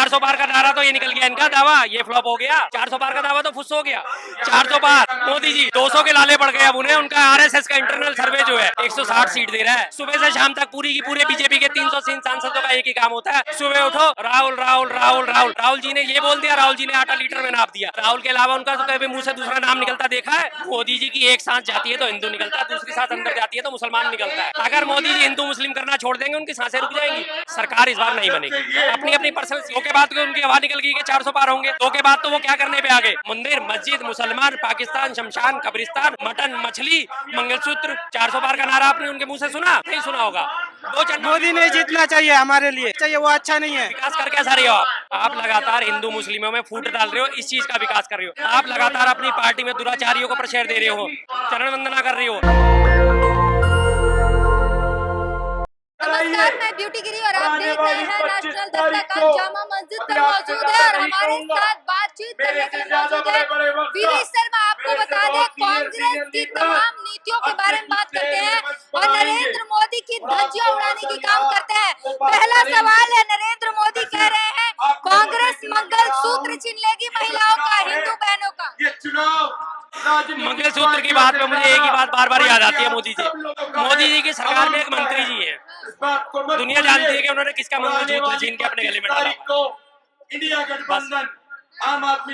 400 पार का नारा तो ये निकल गया इनका दावा, ये फ्लॉप हो गया। 400 पार का दावा तो फुस हो गया। 400 पार मोदी जी 200 के लाले पड़ गए अब उन्हें। उनका आरएसएस का इंटरनल सर्वे जो है 160 सीट दे रहा है। सुबह से शाम तक पूरी की पूरे बीजेपी के 300 सांसदों का एक ही काम होता है, सुबह उठो राहुल राहुल राहुल राहुल। राहुल जी ने ये बोल दिया, राहुल जी ने आटा लीटर में नाप दिया। राहुल के अलावा उनका तो कभी मुंह से दूसरा नाम निकलता देखा है? मोदी जी की एक सांस जाती है तो हिंदू निकलता है, दूसरी सांस अंदर जाती है तो मुसलमान निकलता है। अगर मोदी जी हिंदू मुस्लिम करना छोड़ देंगे उनकी सांसें रुक जाएंगी, सरकार इस बार नहीं बनेगी। अपनी अपनी पर्सनल दो के बाद उनकी हवा निकल गई कि 400 पार होंगे। दो के बाद तो वो क्या करने पे आ गए? मंदिर मस्जिद मुसलमान पाकिस्तान शमशान कब्रिस्तान मटन मछली मंगलसूत्र। 400 पार का नारा आपने उनके मुंह से सुना? नहीं सुना होगा। मोदी नहीं जीतना चाहिए, हमारे लिए चाहिए, वो अच्छा नहीं है। विकास कर कैसा रहे हो आप लगातार हिंदू मुस्लिमों में फूट डाल रहे हो, इस चीज का विकास कर रहे हो। आप लगातार अपनी पार्टी में दुराचारियों को प्रशय दे रहे हो, चरण वंदना कर रहे हो। नमस्कार, मैं ब्यूटी गिरी और आप देख रहे हैं नेशनल दस्तक जामा मस्जिद पर मौजूद है और हमारे साथ बातचीत करने के लिए मौजूद है वीरेश शर्मा। आपको बता दें, कांग्रेस की तमाम नीतियों के बारे में बात करते हैं और नरेंद्र मोदी की धज्जियां उड़ाने की काम करते हैं। पहला सवाल है, नरेंद्र मोदी कह रहे हैं कांग्रेस मंगल सूत्र छीन लेगी महिलाओं का, हिंदू बहनों का। मंगलसूत्र की बात में मुझे एक ही बात बार बार याद आती है, मोदी जी की सरकार में एक मंत्री जी है, दुनिया जानती है कि उन्होंने किसका मंगलसूत्र छीन के अपने गले में डाला।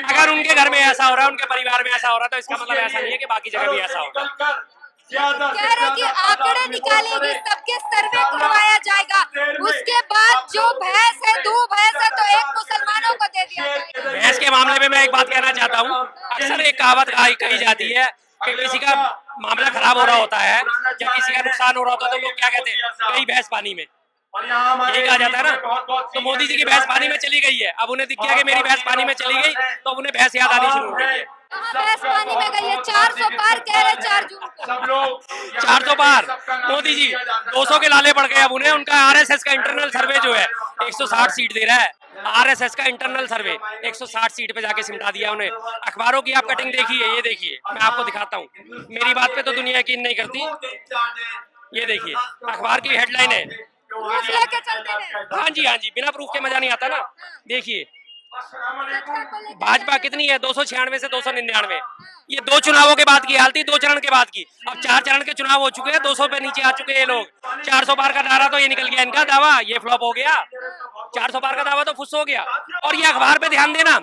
अगर उनके घर में ऐसा हो रहा है, उनके परिवार में ऐसा हो रहा है, तो इसका मतलब ऐसा नहीं है कि बाकी जगह भी ऐसा होगा। कह रहे कि आंकड़े निकालेंगे, सबके सर्वे करवाया जाएगा, उसके बाद जो भैंस है दो भैंस है तो एक मुसलमानों को दे दिया जाएगा। भैंस के मामले में मैं एक बात कहना चाहता हूँ, अक्सर एक कहावत कही जाती है कि किसी का मामला खराब हो रहा होता है या किसी का नुकसान हो रहा होता है तो लोग क्या कहते हैं, गई भैंस पानी में, यही कहा जाता है ना। तो मोदी जी की भैंस पानी में चली गई है, अब उन्हें दिख गया कि मेरी भैंस पानी में चली गई, तो अब उन्हें भैंस याद आनी शुरू हो गई है। भैंस पानी में गई है। 400 पार कह रहे 4 जून को। 400 पार मोदी जी 200 के लाले पड़ गए अब उन्हें। उनका आरएसएस का इंटरनल सर्वे जो है 160 सीट दे रहा है। आरएसएस का इंटरनल सर्वे 160 सीट पे जाके सिमटा दिया उन्हें। अखबारों की आप कटिंग देखिए, ये देखिए, मैं आपको दिखाता हूँ, मेरी बात पे तो दुनिया यकीन नहीं करती। ये देखिए अखबार की हेडलाइन है, लेके चलते हैं। हाँ जी, बिना प्रूफ के मजा नहीं आता ना। देखिए भाजपा कितनी है, 296 से 299। ये 2 चुनावों के बाद की हाल थी, 2 चरण के बाद की। अब 4 चरण के चुनाव हो चुके हैं, 200 पे नीचे आ चुके हैं लोग। 400 पार का नारा तो ये निकल गया इनका दावा, ये फ्लॉप हो गया। 400 पार का दावा तो फुस हो गया। और ये अखबार पे ध्यान देना,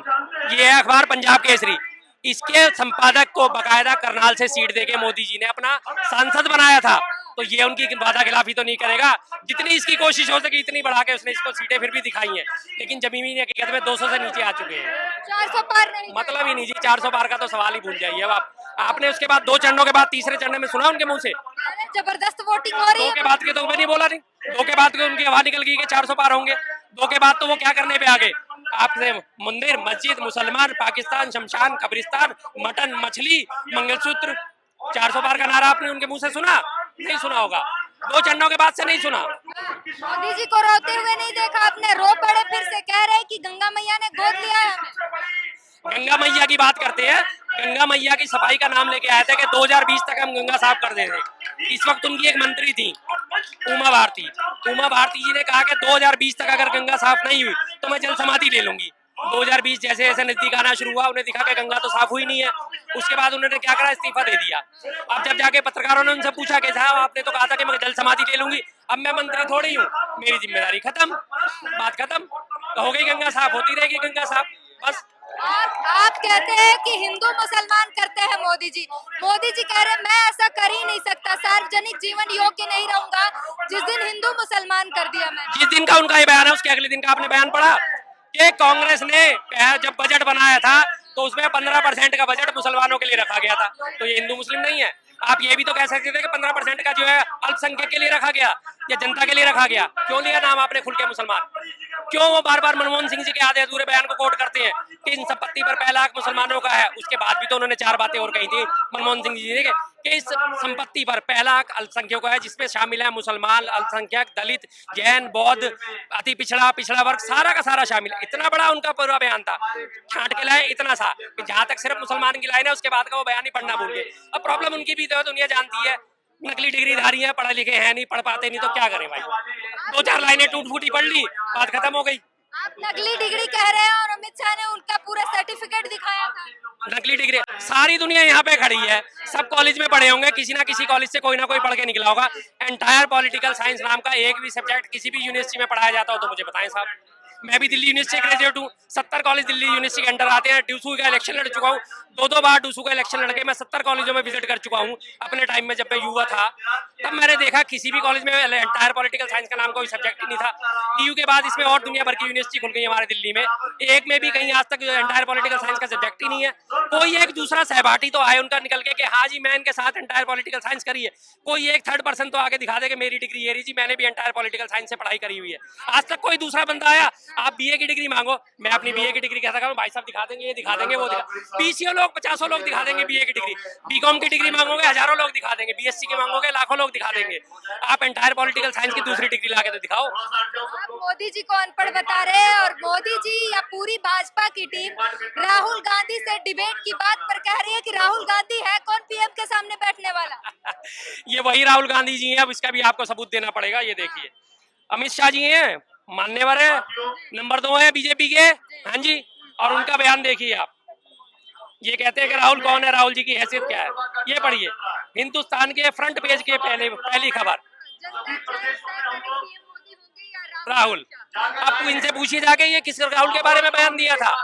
ये है अखबार पंजाब केसरी, इसके संपादक को बकायदा करनाल से सीट देके मोदी जी ने अपना सांसद बनाया था। तो ये उनकी वादा खिलाफी तो नहीं करेगा। जितनी इसकी कोशिश हो सकी इतनी बढ़ा के उसने इसको सीटें फिर भी दिखाई हैं, लेकिन जमीनी हकीकत में 200 से नीचे आ चुके हैं। 400 पार नहीं, मतलब ही नहीं जी, 400 पार का तो सवाल ही भूल जाइए। अब आपने उसके बाद 2 चरणों के बाद तीसरे चरण में सुना उनके मुंह से? जबरदस्त वोटिंग हो रही है। 2 के बाद के तो मैं नहीं बोला, नहीं 2 के बाद उनकी हवा निकल गई कि 400 पार होंगे। 2 के बाद तो वो क्या करने पे आ गए? आपने मंदिर मस्जिद मुसलमान पाकिस्तान शमशान कब्रिस्तान मटन मछली मंगलसूत्र। 400 पार का नारा आपने उनके मुंह से सुना? नहीं सुना होगा। 2 चरणों के बाद से नहीं सुना। मोदी जी को रोते हुए नहीं देखा आपने, रो पड़े फिर से, कह रहे कि गंगा मैया ने गोद लिया है हमें। गंगा मैया की बात करते हैं, गंगा मैया की सफाई का नाम लेके आए थे कि 2020 तक हम गंगा साफ कर देंगे। इस वक्त उनकी एक मंत्री थी उमा भारती जी ने कहा कि 2020 तक अगर गंगा साफ नहीं हुई तो मैं जल समाधि ले लूंगी। 2020 जैसे जैसे नजदीक आना शुरू हुआ, उन्हें दिखा कि गंगा तो साफ हुई नहीं है। उसके बाद उन्होंने क्या करा, इस्तीफा दे दिया। अब जब जाके पत्रकारों ने उनसे पूछा कि साहब आपने तो कहा था कि मैं जल समाधि ले लूंगी, अब मैं मंत्री थोड़ी हूँ, मेरी जिम्मेदारी खत्म, बात खत्म, तो हो गई गंगा साफ, होती रहेगी गंगा साफ बस। आप कहते हैं कि हिंदू मुसलमान करते हैं मोदी जी। मोदी जी कह रहे हैं मैं ऐसा कर ही नहीं सकता, सार्वजनिक जीवन योग्य नहीं रहूंगा जिस दिन हिंदू मुसलमान कर दिया मैंने। जिस दिन का उनका ये बयान है उसके अगले दिन का आपने बयान पढ़ा कि कांग्रेस ने जब बजट बनाया था तो उसमें 15% का बजट मुसलमानों के लिए रखा गया था। तो ये हिंदू मुस्लिम नहीं है। आप ये भी तो कह सकते थे कि 15% का जो है अल्पसंख्यक के लिए रखा गया या जनता के लिए रखा गया। क्यों लिया नाम आपने खुल के मुसलमान? क्यों वो बार बार मनमोहन सिंह जी के आधे अधूरे बयान को कोट करते हैं कि इन संपत्ति पर 1 लाख मुसलमानों का है? उसके बाद भी तो उन्होंने 4 बातें और कही थी मनमोहन सिंह जी ने कि इस संपत्ति पर 1 लाख अल्पसंख्यकों है, जिसमें शामिल है मुसलमान, अल्पसंख्यक, दलित, जैन, बौद्ध, अति पिछड़ा वर्ग, सारा का सारा शामिल है। इतना बड़ा उनका पूरा बयान था, छांट के लाए इतना सा, जहां तक सिर्फ मुसलमान की लाइन है उसके बाद का वो बयान ही पढ़ना भूल गए। अब प्रॉब्लम उनकी भी तो दुनिया जानती है, नकली डिग्री धारी है, पढ़े लिखे हैं नहीं, पढ़ पाते नहीं, तो क्या करें भाई? 2-4 लाइनें टूट फूटी पढ़ ली, बात खत्म हो गई। आप नकली डिग्री कह रहे हैं और अमित शाह ने उनका पूरा सर्टिफिकेट दिखाया था। नकली डिग्री सारी दुनिया यहाँ पे खड़ी है, सब कॉलेज में पढ़े होंगे, किसी ना किसी कॉलेज से कोई ना कोई पढ़ के निकला होगा। एंटायर पॉलिटिकल साइंस नाम का एक भी सब्जेक्ट किसी भी यूनिवर्सिटी में पढ़ाया जाता हो तो मुझे बताएं साहब। मैं भी दिल्ली यूनिवर्सिटी ग्रेजुएट हूँ, 70 कॉलेज दिल्ली यूनिवर्सिटी के अंडर आते हैं। डूसू का इलेक्शन लड़ चुका हूँ, 2 बार डूसू का इलेक्शन लड़के मैं 70 कॉलेजों में विजिट कर चुका हूँ अपने टाइम में। जब मैं युवा था तब मैंने देखा किसी भी कॉलेज में एंटायर पॉलिटिकल साइंस का नाम कोई सब्जेक्ट ही नहीं था। डीयू के बाद इसमें और दुनिया भर की यूनिवर्सिटी खुल गई हमारे दिल्ली में, एक में भी कहीं आज तक एंटायर पॉलिटिकल साइंस का सब्जेक्ट ही नहीं है। कोई एक दूसरा सहपाठी तो आए उनका निकल के कि हाँ जी मैं इनके साथ एंटायर पॉलिटिकल साइंस करी है, कोई एक थर्ड पर्सन तो आके दिखा दे कि मेरी डिग्री ये रही जी, मैंने भी एंटायर पॉलिटिकल साइंस से पढ़ाई करी हुई है। आज तक कोई दूसरा बंदा आया, आप बीए की डिग्री मांगो, मैं अपनी बीए की डिग्री कहता हूँ भाई साहब दिखा देंगे, ये दिखा देंगे, वो दिखा 20 लोग 50 लोग दिखा देंगे बीए की डिग्री। बीकॉम की डिग्री मांगोगे हजारों लोग दिखा देंगे, बीएससी की मांगोगे लाखों लोग दिखा देंगे। आप एंटायर पॉलिटिकल साइंस की दूसरी डिग्री लाके तो दिखाओ। आप मोदी जी को अनपढ़ बता रहे हैं और मोदी जी या पूरी भाजपा की टीम राहुल गांधी से डिबेट की बात पर कह रही है कि राहुल गांधी है कौन पीएम के सामने बैठने वाला। ये वही राहुल गांधी जी हैं, अब इसका भी आपको सबूत देना पड़ेगा। ये देखिए अमित शाह जी हैं, मान्यवर है, नंबर 2 है बीजेपी के, हाँ जी। और उनका बयान देखिए आप, ये कहते हैं कि राहुल कौन है, राहुल जी की हैसियत क्या है। ये पढ़िए हिंदुस्तान के फ्रंट पेज के पहली खबर, राहुल। आप इनसे पूछिए जाके ये किस राहुल के बारे में बयान दिया था,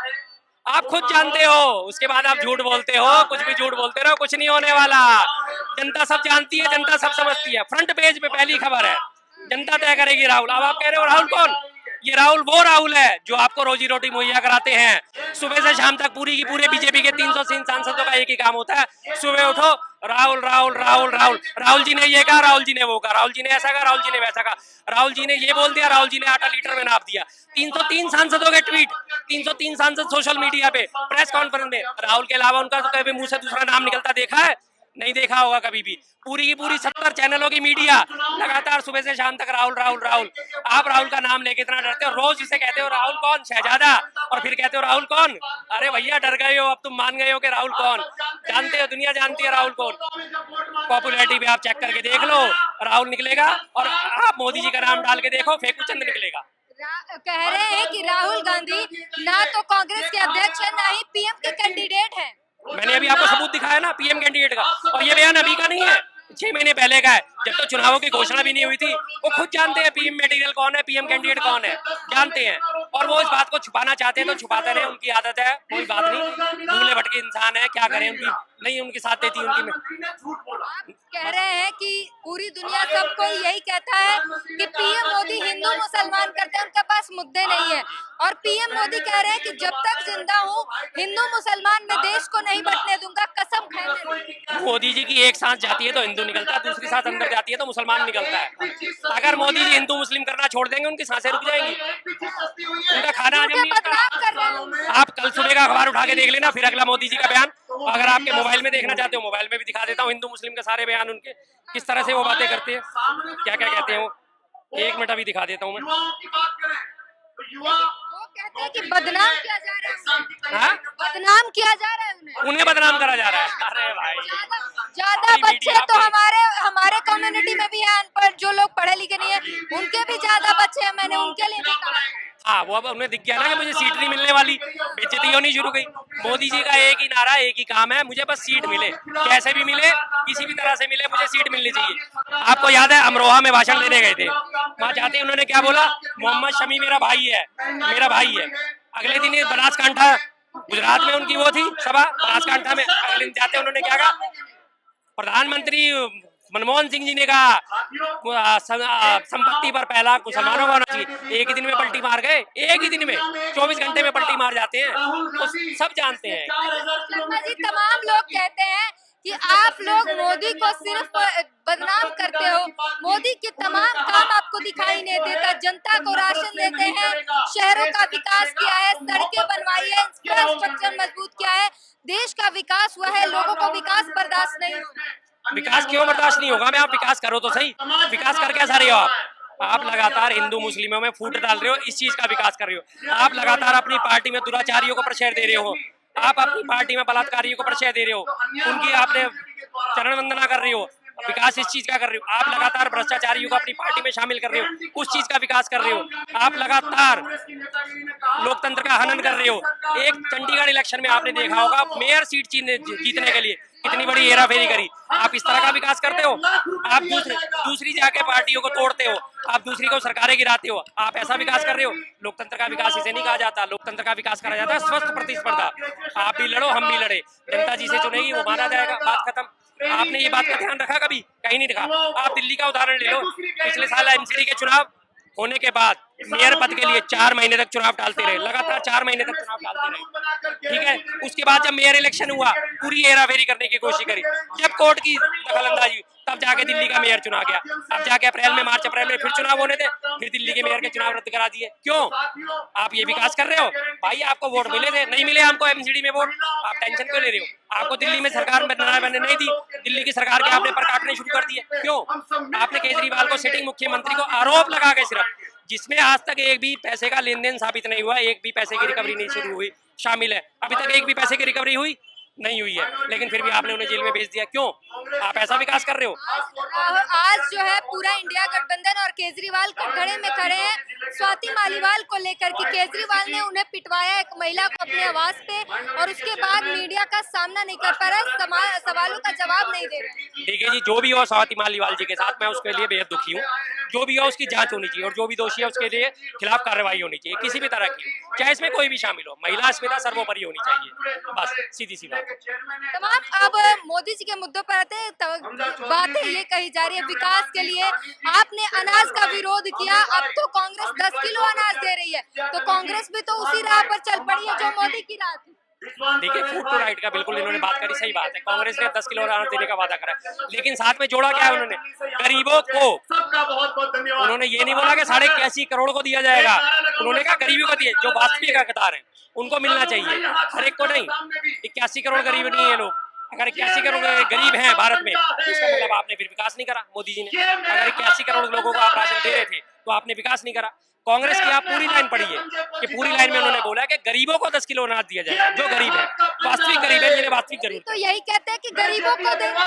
आप खुद जानते हो। उसके बाद आप झूठ बोलते हो, कुछ भी झूठ बोलते रहो, कुछ नहीं होने वाला। जनता सब जानती है, जनता सब समझती है, फ्रंट पेज पे पहली खबर है, जनता तय करेगी राहुल। अब आप कह रहे हो राहुल कौन, ये राहुल वो राहुल है जो आपको रोजी रोटी मुहैया कराते हैं। सुबह से शाम तक पूरी की पूरे बीजेपी के 300 सांसदों का एक ही काम होता है, सुबह उठो राहुल राहुल राहुल राहुल। राहुल जी ने ये कहा, राहुल जी ने वो कहा, राहुल जी ने ऐसा कहा, राहुल जी ने वैसा कहा, राहुल जी ने ये बोल दिया, राहुल जी ने आटा लीटर में नाप दिया। 303 सांसदों के ट्वीट, 303 सांसद सोशल मीडिया पे, प्रेस कॉन्फ्रेंस में। राहुल के अलावा उनका तो कभी मुंह से दूसरा नाम निकलता देखा है? नहीं देखा होगा कभी भी। पूरी की पूरी 70 चैनलों की मीडिया लगातार सुबह से शाम तक राहुल राहुल राहुल। आप राहुल का नाम लेके इतना डरते हो, रोज उसे कहते हो राहुल कौन, शहजादा, और फिर कहते हो राहुल कौन। अरे भैया डर गए हो, अब तुम मान गए हो कि राहुल कौन। जानते हो, दुनिया जानती है राहुल कौन। पॉपुलैरिटी पे आप चेक करके देख लो, राहुल निकलेगा, और आप मोदी जी का नाम डाल के देखो फेकू चंद निकलेगा। कह रहे हैं कि राहुल गांधी ना तो कांग्रेस के अध्यक्ष है, ना ही पीएम के कैंडिडेट है। मैंने अभी आपको सबूत दिखाया ना पीएम कैंडिडेट का, और ये बयान अभी का नहीं है, 6 महीने पहले का है, जब तो चुनावों की घोषणा भी नहीं हुई थी। वो खुद जानते हैं पीएम मटेरियल कौन है, पीएम कैंडिडेट कौन है, जानते हैं। और वो इस बात को छुपाना चाहते हैं तो छुपाते रहे, उनकी आदत है, कोई बात नहीं। भूले भटके इंसान है, क्या करें, उनकी नहीं उनके साथ देती उनकी। आप कह रहे हैं कि पूरी दुनिया सबको यही कहता है कि पीएम मोदी हिंदू मुसलमान करते हैं, उनके पास मुद्दे नहीं है। और पीएम मोदी कह रहे हैं कि जब तक जिंदा हूँ हिंदू मुसलमान में देश को नहीं बंटने दूंगा, कसम खाए। मोदी जी की एक सांस जाती है तो हिंदू निकलता है, दूसरी सांस अंदर जाती है तो मुसलमान निकलता है। अगर मोदी जी हिंदू मुस्लिम करना छोड़ देंगे उनकी सांसें रुक जाएंगी, उनका खाना हजम नहीं होगा। आप कल सुबह का अखबार उठा के देख लेना, फिर अगला मोदी जी का बयान। अगर आपके मोबाइल में देखना चाहते हो, मोबाइल में भी दिखा देता हूँ हिंदू मुस्लिम के सारे बयान उनके, किस तरह से वो बातें करते हैं, क्या क्या कहते हैं वो। 1 मिनट अभी दिखा देता हूँ मैं। वो कहते हैं कि बदनाम किया जा रहा है, बदनाम किया जा रहा है, उन्हें बदनाम करा जा रहा है। अरे भाई ज्यादा बच्चे तो हमारे कम्युनिटी में भी है अनपढ़, जो लोग पढ़े लिखे नहीं है उनके भी ज्यादा बच्चे हैं, मैंने उनके लिए भी कहा। हाँ, वो अब उन्हें दिख गया ना कि मुझे सीट नहीं मिलने वाली, बेइज्जती होनी शुरू गई। मोदी जी का एक ही नारा, एक ही काम है, मुझे बस सीट मिले, कैसे भी मिले, किसी भी तरह से मिले, मुझे सीट मिलनी चाहिए। आपको याद है अमरोहा में भाषण देने गए थे, वहाँ जाते ही उन्होंने क्या बोला, मोहम्मद शमी मेरा भाई है, मेरा भाई है। अगले दिन बनासकांठा, गुजरात में उनकी वो थी सभा, बनासकांठा में अगले दिन जाते उन्होंने क्या कहा, प्रधानमंत्री मनमोहन सिंह जी ने कहा संपत्ति पर पहला मुसलमानों का होना चाहिए। एक ही दिन में पलटी मार गए, एक ही दिन में 24 घंटे में पलटी मार जाते हैं, तो सब जानते हैं। शर्मा जी, तमाम लोग कहते हैं कि आप लोग मोदी को सिर्फ बदनाम करते हो, मोदी के तमाम काम आपको दिखाई नहीं देता, जनता को राशन देते हैं, शहरों का विकास किया है, सड़कें बनवाई है, इंफ्रास्ट्रक्चर मजबूत किया है, देश का विकास हुआ है, लोगों को विकास बर्दाश्त नहीं होगा। विकास क्यों बर्दाश्त नहीं होगा, मैं आप विकास करो तो सही, विकास कर कैसा रहे हो आप लगातार हिंदू मुस्लिमों में फूट डाल रहे हो, इस चीज का विकास कर रहे हो। आप लगातार अपनी पार्टी में दुराचारियों को प्रश्रय दे रहे हो, आप अपनी पार्टी में बलात्कारियों को प्रश्रय दे रहे हो, उनकी आपने चरण वंदना कर रहे हो, विकास इस चीज का कर रहे हो, आप लगातार भ्रष्टाचारियों को अपनी पार्टी में शामिल कर रहे हो, उस चीज का विकास कर रहे हो, आप लगातार लोकतंत्र का हनन कर रहे हो। एक चंडीगढ़ इलेक्शन में आपने देखा होगा मेयर सीट जीतने के लिए कितनी बड़ी हेराफेरी करी। आप इस तरह का विकास करते हो, आप दूसरी जाके पार्टियों को तोड़ते हो, आप दूसरी को सरकारें गिराते हो, आप ऐसा विकास कर रहे हो। लोकतंत्र का विकास इसे नहीं कहा जाता, लोकतंत्र का विकास करा जाता है स्वस्थ प्रतिस्पर्धा। आप भी लड़ो, हम भी लड़े, जनता जिसे चुनेगी वो माना जाएगा, बात खत्म। आपने ये बात का ध्यान रखा कभी? कहीं नहीं रखा। आप दिल्ली का उदाहरण ले लो, पिछले साल एमसीडी के चुनाव होने के बाद मेयर पद के लिए 4 महीने तक चुनाव टालते रहे, लगातार 4 महीने तक चुनाव टालते रहे, ठीक है। उसके बाद जब मेयर इलेक्शन हुआ पूरी हेराफेरी करने की कोशिश करी, जब कोर्ट की दखलंदाजी तब जाके दिल्ली का मेयर चुना गया। अब जाके मार्च अप्रैल में फिर चुनाव होने थे, फिर दिल्ली के मेयर के चुनाव रद्द करा दिए। क्यों? आप ये विकास कर रहे हो भाई, आपको वोट मिले थे, नहीं मिले हमको एमसीडी में वोट, आप टेंशन क्यों ले रहे हो? आपको दिल्ली में सरकार बनने नहीं दी, दिल्ली की सरकार के आपने पर काटने शुरू कर दिए। क्यों? आपने केजरीवाल को सिटिंग मुख्यमंत्री को आरोप लगा के सिर्फ, जिसमें आज तक एक भी पैसे का लेन देन साबित नहीं हुआ, एक भी पैसे की रिकवरी नहीं शुरू हुई, शामिल है अभी तक एक भी पैसे की रिकवरी हुई नहीं हुई है, लेकिन फिर भी आपने उन्हें जेल में भेज दिया। क्यों? आप ऐसा विकास कर रहे हो। आज जो है पूरा इंडिया गठबंधन और केजरीवाल कटघरे में खड़े हैं स्वाति मालीवाल को लेकर कि केजरीवाल ने उन्हें पिटवाया एक महिला को अपने आवास पे, और उसके बाद मीडिया का सामना नहीं कर पा रहा, सवालों का जवाब नहीं दे रहे। देखिए जी, जो भी हो स्वाति मालीवाल जी के साथ, मैं उसके लिए बेहद दुखी हूँ। जो भी हो उसकी जांच होनी चाहिए, और जो भी दोषी है उसके लिए खिलाफ कार्रवाई होनी चाहिए, किसी भी तरह की, चाहे इसमें कोई भी शामिल हो। महिला अस्मिता सर्वोपरि होनी चाहिए, बस सीधी सी बात। तमाम अब मोदी जी के मुद्दों पर आते हैं, बातें ये कही जा रही है विकास के लिए आपने अनाज का विरोध किया, अब तो कांग्रेस 10 किलो अनाज दे रही है, तो कांग्रेस भी तो उसी राह पर चल पड़ी है जो मोदी की राह थी। देखिए, फूड टू राइट का बिल्कुल इन्होंने बात करी, सही बात है, कांग्रेस ने 10 किलो अनाज देने का वादा करा, लेकिन साथ में जोड़ा क्या है उन्होंने? गरीबों को। उन्होंने ये नहीं बोला कि 81 करोड़ को दिया जाएगा, उन्होंने कहा गरीबों को दिए, जो वास्तविक हकदार है उनको मिलना चाहिए, हर एक को नहीं। 81 करोड़ गरीब नहीं है लोग, अगर 81 करोड़ गरीब हैं भारत में, इसका मतलब आपने फिर विकास नहीं करा मोदी जी ने। अगर 81 करोड़ लोगों को आप राशन दे रहे थे तो आपने विकास नहीं करा। कांग्रेस की आप पूरी लाइन पढ़िए कि पूरी लाइन में उन्होंने बोला कि गरीबों को 10 किलो अनाज दिया जाएगा, जो गरीब है, वास्तविक गरीब है, जिन्हें वास्तविक जरूरत तो यही कहते हैं कि गरीबों को देना।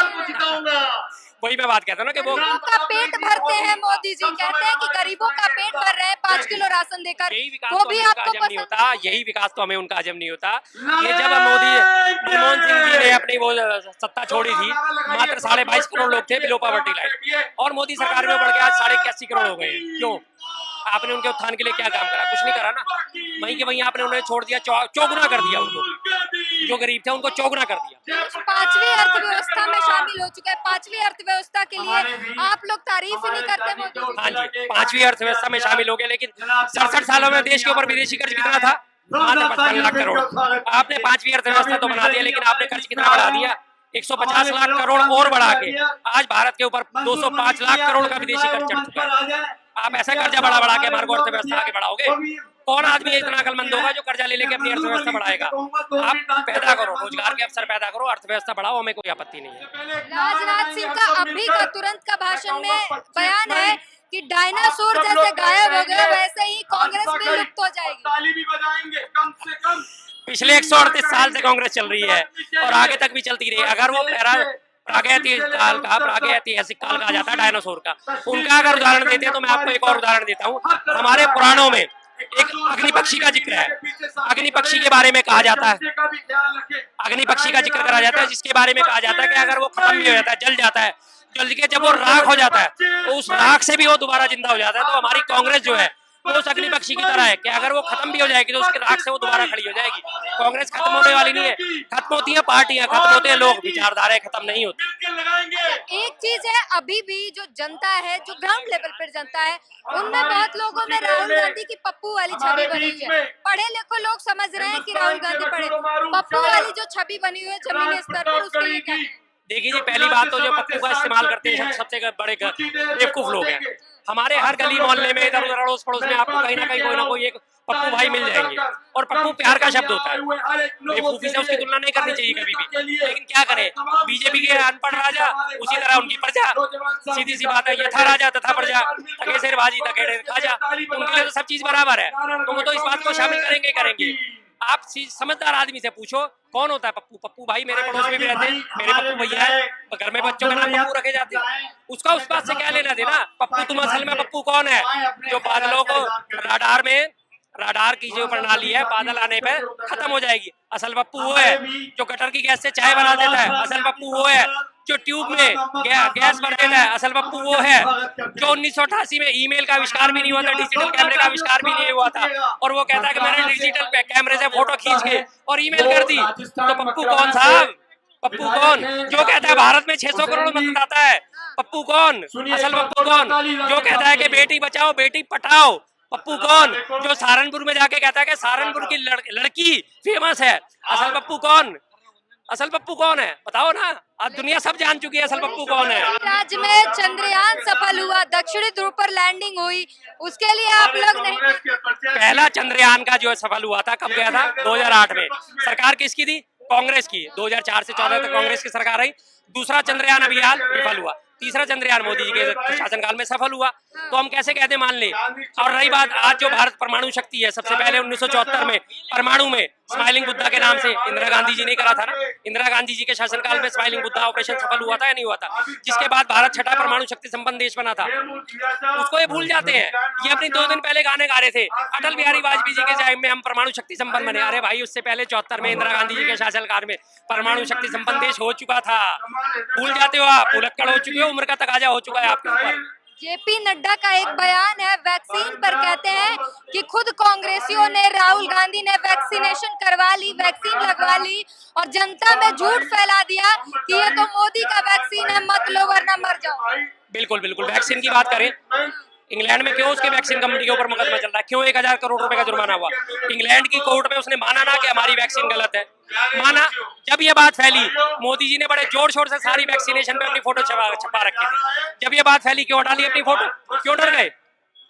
वही मैं बात कहता हूँ ना कि वो का पेट भरते हैं मोदी जी, कहते हैं कि गरीबों का पेट भर रहे हैं 5 किलो राशन देकर, यही विकास वो तो भी हमें उनका आपको हजम नहीं पसंद होता, यही विकास तो हमें उनका हजम नहीं होता। ये जब मनमोहन सिंह जी ने अपनी वो सत्ता छोड़ी थी, मात्र 22.5 करोड़ लोग थे बिलो पॉवर्टी लाइन, और मोदी सरकार में बढ़ के आज 81 करोड़ हो गए। क्यों? आपने उनके उत्थान के लिए क्या काम करा? कुछ नहीं करा ना। वहीं के वहीं आपने उन्हें छोड़ दिया, चौगुना कर दिया उनको, जो गरीब थे उनको चौगुना कर दिया। 5वीं अर्थव्यवस्था में शामिल हो चुका है, 5वीं अर्थव्यवस्था के लिए आप लोग तारीफ ही नहीं करते मोदी जी। हाँ जी, 5वीं अर्थव्यवस्था में शामिल हो गए, लेकिन 67 सालों में देश के ऊपर विदेशी कर्ज कितना था? मात्र 55 लाख करोड़। आपने 5वीं अर्थव्यवस्था तो बना दिया, लेकिन आपने कर्ज कितना बढ़ा दिया? 150 लाख करोड़ और बढ़ा के आज भारत के ऊपर 205 लाख करोड़ का विदेशी कर्ज चढ़ चुका है। आप ऐसा कर्जा बढ़ा के हमारे को अर्थव्यवस्था आगे बढ़ाओगे? कौन आदमी इतना अकलमंद होगा जो कर्जा ले लेके अपनी अर्थव्यवस्था बढ़ाएगा? आप पैदा करो, रोजगार के अवसर पैदा करो, अर्थव्यवस्था बढ़ाओ, हमें कोई आपत्ति नहीं है। राजनाथ सिंह का अभी का तुरंत का भाषण में बयान है कि डायनासोर जैसे गायब हो गए वैसे ही कांग्रेस भी लुप्त हो जाएगी। पिछले 138 साल से कांग्रेस चल रही है और आगे तक भी चलती रही। अगर वो प्रागैतिहासिक काल कहा जाता है डायनासोर का, उनका अगर उदाहरण देते हैं तो मैं आपको एक और उदाहरण देता हूँ। हमारे पुराणों में एक अग्नि पक्षी का जिक्र है। अग्नि पक्षी के बारे में कहा जाता है, अग्नि पक्षी का जिक्र करा जाता है, जिसके बारे में कहा जाता है कि अगर वो खत्म भी हो जाता है, जल जाता है, जल के जब वो राख हो जाता है तो उस राख से भी वो दोबारा जिंदा हो जाता है। तो हमारी कांग्रेस जो है वो उस अग्नि पक्षी की तरह है कि अगर वो खत्म भी हो जाएगी तो उसके राख से वो दोबारा खड़ी हो जाएगी। कांग्रेस खत्म होने वाली नहीं है, खत्म होती है पार्टियां, खत्म होते हैं लोग, विचारधाराएं खत्म नहीं होती। एक चीज है, अभी भी जो जनता है, जो ग्राउंड लेवल पर जनता है, उनमें बहुत लोगों में राहुल गांधी की पप्पू वाली छवि बनी हुई है। पढ़े लिखे लोग समझ रहे हैं कि राहुल गांधी पढ़े, पप्पू वाली जो छवि बनी हुई है जमीनी स्तर पर, उसके लिए क्या है? देखिए जी, पहली बात तो जो पप्पू का इस्तेमाल करते हैं सबसे बड़े बेवकूफ लोग हैं। हमारे हर गली मोहल्ले में, इधर उधर अड़ोस पड़ोस में आपको कहीं ना कोई एक पप्पू भाई मिल जाएंगे, और पप्पू प्यार का शब्द होता है। बेवकूफी से उसकी तुलना नहीं करनी चाहिए कभी भी, लेकिन क्या करें, बीजेपी के अनपढ़ राजा उसी तरह उनकी प्रजा, सीधी सी बात है, यथा राजा तथा प्रजा, तके शेरबाजी तके खाजा, उनके लिए तो सब चीज बराबर है, तो वो तो इस बात को शामिल करेंगे। आप समझदार आदमी से पूछो कौन होता है पप्पू। पप्पू भाई मेरे पड़ोस में भी रहते हैं, मेरे पप्पू भैया है, घर में बच्चों के नाम पप्पू रखे जाते हैं। उसका उस बात से क्या लेना देना। पप्पू तुम असल में पप्पू कौन है? जो बादलों को राडार की जो प्रणाली है बादल आने पे खत्म हो जाएगी, असल पप्पू वो है। जो गटर की गैस से चाय बना देता है, असल पप्पू वो है। जो ट्यूब में गैस भर देता है, असल पप्पू वो है। जो 1988 में ईमेल का आविष्कार भी नहीं हुआ था, डिजिटल कैमरे का आविष्कार भी नहीं हुआ था, और वो कहता है कि मैंने डिजिटल कैमरे से फोटो खींच के और ईमेल कर दी, तो पप्पू कौन साहब? पप्पू कौन? जो कहता है भारत में 600 करोड़ मतदाता है, पप्पू कौन? असल पप्पू कौन? जो कहता है कि बेटी बचाओ बेटी पढ़ाओ, पप्पू कौन? जो सहारनपुर में जाके कहता है कि सहारनपुर की लड़की फेमस है, असल पप्पू कौन? असल पप्पू कौन है बताओ ना। आज दुनिया सब जान चुकी है असल पप्पू कौन है। राज्य में चंद्रयान सफल हुआ, दक्षिणी ध्रुव पर लैंडिंग हुई, उसके लिए आप लोग नहीं। पहला चंद्रयान का जो सफल हुआ था कब गया था? 2008 में। सरकार किसकी थी? कांग्रेस की। 2004 से 14 तक कांग्रेस की सरकार रही। दूसरा चंद्रयान अभियान विफल हुआ, तीसरा चंद्रयान मोदी जी के शासनकाल में सफल हुआ। तो हम कैसे कहते मान ले। और रही बात आज जो भारत परमाणु शक्ति है, सबसे पहले 1974 में परमाणु में स्माइलिंग बुद्धा के नाम से इंदिरा गांधी जी ने करा था ना। इंदिरा गांधी जी के शासनकाल में स्माइलिंग बुद्धा ऑपरेशन सफल हुआ था या नहीं हुआ था? जिसके बाद भारत छठा परमाणु शक्ति संपन्न देश बना था। उसको ये भूल जाते हैं। ये अपनी 2 दिन पहले गाने गा रहे थे, अटल बिहारी वाजपेयी जी के टाइम में हम परमाणु शक्ति संपन्न बने। अरे भाई उससे पहले 74 में इंदिरा गांधी जी के शासनकाल में परमाणु शक्ति संपन्न देश हो चुका था। भूल जाते हो आप, उलटकड़ हो चुके हो, उम्र का तकाजा हो चुका है आपके ऊपर। जेपी नड्डा का एक बयान है वैक्सीन पर, कहते हैं कि खुद कांग्रेसियों ने, राहुल गांधी ने वैक्सीनेशन करवा ली, वैक्सीन लगवा ली और जनता में झूठ फैला दिया कि ये तो मोदी का वैक्सीन है, मत लो वरना मर जाओ। बिल्कुल बिल्कुल। वैक्सीन की बात करें, इंग्लैंड में क्यों उसके वैक्सीन कंपनी के ऊपर मुकदमा चल रहा है? क्यों 1000 करोड़ रुपए का जुर्माना हुआ? इंग्लैंड की कोर्ट में उसने माना ना कि हमारी वैक्सीन गलत है, माना। जब ये बात फैली, मोदी जी ने बड़े जोर शोर से सारी वैक्सीनेशन पे अपनी फोटो छपा रखी थी। जब ये बात फैली, क्यों हटा ली अपनी फोटो? क्यों डर गए?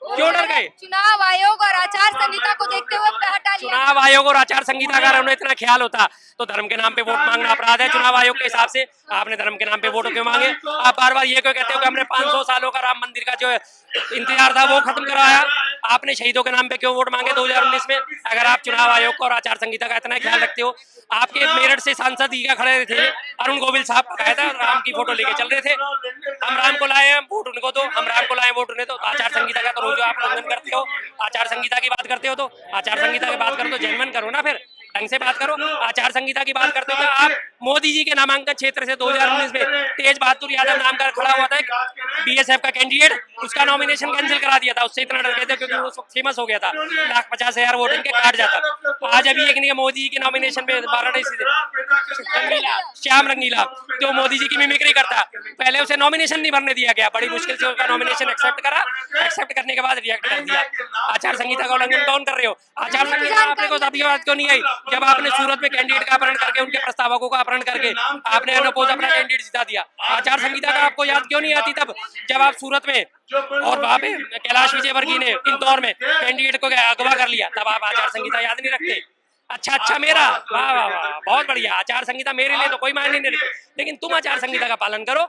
क्यों डर गए? चुनाव आयोग और आचार संहिता को देखते हुए हटा लिया। चुनाव आयोग और आचार संहिता का उन्हें इतना ख्याल होता तो धर्म के नाम पे वोट मांगना अपराध है चुनाव आयोग के हिसाब से। आपने धर्म के नाम पे वोट क्यों मांगे? आप बार बार ये क्यों कहते हो कि हमने 500 सालों का राम मंदिर का जो इंतजार था वो खत्म कराया? आपने शहीदों के नाम पे क्यों वोट मांगे 2019 में? अगर आप चुनाव आयोग को और आचार संहिता का इतना ख्याल रखते हो, आपके मेरठ से सांसद ईगा खड़े थे, अरुण गोविल साहब कहा था राम की फोटो लेके चल रहे थे। हम राम को लाए, हम वोट उनको दो, हम राम को लाए वोट उन्हें दो। आचार संहिता का तो रोज आप उल्लंघन करते हो। आचार संहिता की बात करते हो तो आचार संहिता की बात करो तो जेन्युइन करो ना, फिर ढंग से बात करो। आचार संहिता की बात करते हो तो आप मोदी जी के नामांकन क्षेत्र से 2019 में तेज बहादुर यादव नाम का खड़ा हुआ था बीएसएफ का कैंडिडेट, उसका नॉमिनेशन कैंसिल करा दिया था। उससे इतना डर गए थे क्योंकि वो फेमस हो गया था, 1,50,000 वोट इनके काट जाता। आज अभी एक नहीं मोदी जी के नॉमिनेशन पे वाराणसी श्याम रंगीला तो मोदी जी की मिमिक्री करता, पहले उसे नॉमिनेशन नहीं भरने दिया गया, बड़ी मुश्किल से उसका नॉमिनेशन एक्सेप्ट करा, एक्सेप्ट करने के बाद रिएक्ट कर दिया। आचार संहिता का उल्लंघन कौन कर रहे हो? आचार संहिता आपने को अभी बात क्यों नहीं आई? जब आपने सूरत में कैंडिडेट का अपहरण करके, उनके प्रस्तावकों का अपहरण करके आपने अनोपोज अपना कैंडिडेट जिता दिया, आचार संहिता का आपको याद क्यों नहीं आती? तब जब आप सूरत में और वहां पे कैलाश विजयवर्गीय ने इंदौर में कैंडिडेट को अगवा कर लिया, तब आप आचार संहिता याद नहीं रखते? अच्छा मेरा वाह वाह वाह, बहुत बढ़िया। आचार संहिता मेरे लिए तो कोई मायने नहीं रखती, लेकिन तुम आचार संहिता का पालन करो।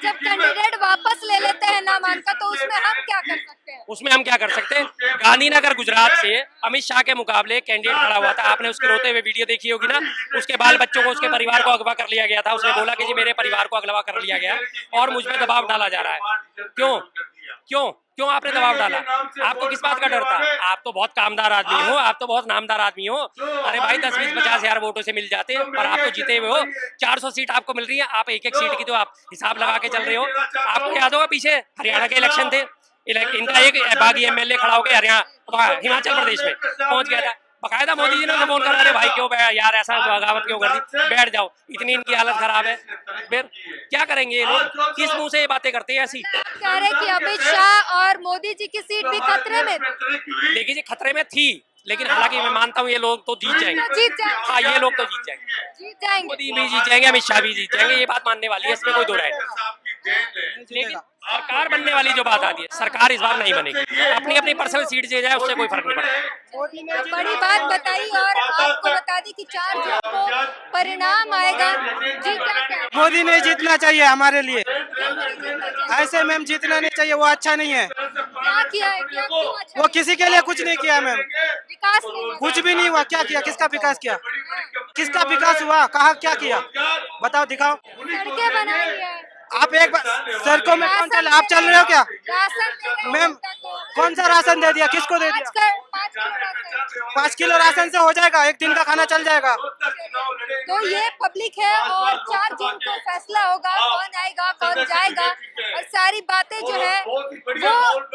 जब कैंडिडेट वापस ले लेते हैं नामांकन का, तो उसमें हम क्या कर सकते हैं? उसमें हम क्या कर सकते हैं? गांधीनगर गुजरात से अमित शाह के मुकाबले कैंडिडेट खड़ा हुआ था, आपने उसके रोते हुए वीडियो देखी होगी ना। उसके बाल बच्चों को, उसके परिवार को अगवा कर लिया गया था। उसने बोला कि जी मेरे परिवार को अगवा कर लिया गया और मुझ पर दबाव डाला जा रहा है। क्यों क्यों क्यों आपने दबाव डाला? आपको किस बात का डर था? आप तो बहुत कामदार आदमी हो, आप तो बहुत नामदार आदमी हो। अरे भाई 10, 20, 50 हजार वोटों से मिल जाते और आप तो जीते हुए हो। 400 सीट आपको मिल रही है, आप एक एक सीट की तो आप हिसाब लगा के चल रहे हो। आपको याद होगा पीछे हरियाणा के इलेक्शन थे, इनका एक बागी एमएलए खड़ा होकर हरियाणा हिमाचल प्रदेश में पहुंच गया था। बकायदा मोदी जी ने फोन करा, अरे भाई क्यों यार ऐसा बगावत क्यों कर दी, बैठ जाओ, इतनी इनकी हालत खराब है। फिर क्या करेंगे ये लोग? किस मुंह से ये बातें करते हैं ऐसी? कह रहे कि अमित शाह और मोदी जी की सीट भी खतरे में। देखिए खतरे में थी, लेकिन हालांकि मैं मानता हूँ ये लोग तो जीत जाएंगे। हाँ ये लोग तो जीत जाएंगे, मोदी भी जीत जाएंगे, अमित शाह भी जीत जाएंगे, ये बात मानने वाली है, इसमें कोई दो राय नहीं। लेकिन सरकार बनने वाली जो बात आती है, सरकार इस बार नहीं बनेगी। अपनी अपनी पर्सनल सीट जे जाए उससे कोई फर्क नहीं पड़ता। बड़ी बात बताई और आपको बता दी कि 4 जून को परिणाम आएगा। जी क्या मोदी नहीं जीतना चाहिए हमारे लिए, ऐसे मैम जीतना नहीं चाहिए, वो अच्छा नहीं है। क्या किया है? क्यों अच्छा वो किसी के लिए कुछ नहीं किया मैम। विकास नहीं हुआ। कुछ भी नहीं हुआ। क्या किया? किसका विकास किया? किसका विकास हुआ? कहा क्या किया? बताओ, दिखाओ। सड़कें बनाई है, आप एक बार सड़कों में कौन चल? आप चल रहे हो क्या? राशन दे रहे हैं मैम, जनता को। कौन सा राशन दे दिया? किसको दे दिया? 5 किलो राशन से हो जाएगा? एक दिन का खाना चल जाएगा? तो ये पब्लिक है और 4 जून को फैसला होगा कौन आएगा कौन जाएगा, और सारी बातें जो है वो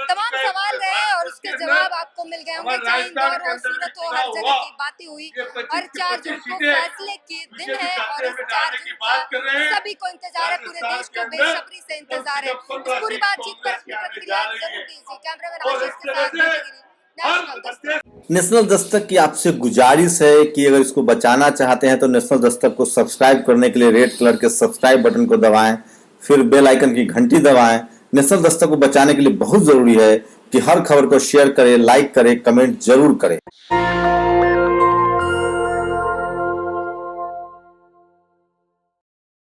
तमाम सवाल रहे और उसके जवाब आपको मिल गए होंगे। चाहे इंदौर हो, सूरत हो, हर जगह की बातें हुई और 4 जून को फैसले के दिन है और इस 4 जून का सभी को इंतजार है, पूरे देश को बेसब्री से इंतजार है। इस पूरी बातचीत पर अपनी प्रतिक्रिया जरूर दीजिए। कैमरामैन आशीष के साथ मैं गिरी, नेशनल दस्तक। नेशनल दस्तक की आपसे गुजारिश है कि अगर इसको बचाना चाहते हैं तो नेशनल दस्तक को सब्सक्राइब करने के लिए रेड कलर के सब्सक्राइब बटन को दबाएं, फिर बेल आइकन की घंटी दबाएं। नेशनल दस्तक को बचाने के लिए बहुत जरूरी है कि हर खबर को शेयर करें, लाइक करें, कमेंट जरूर करें।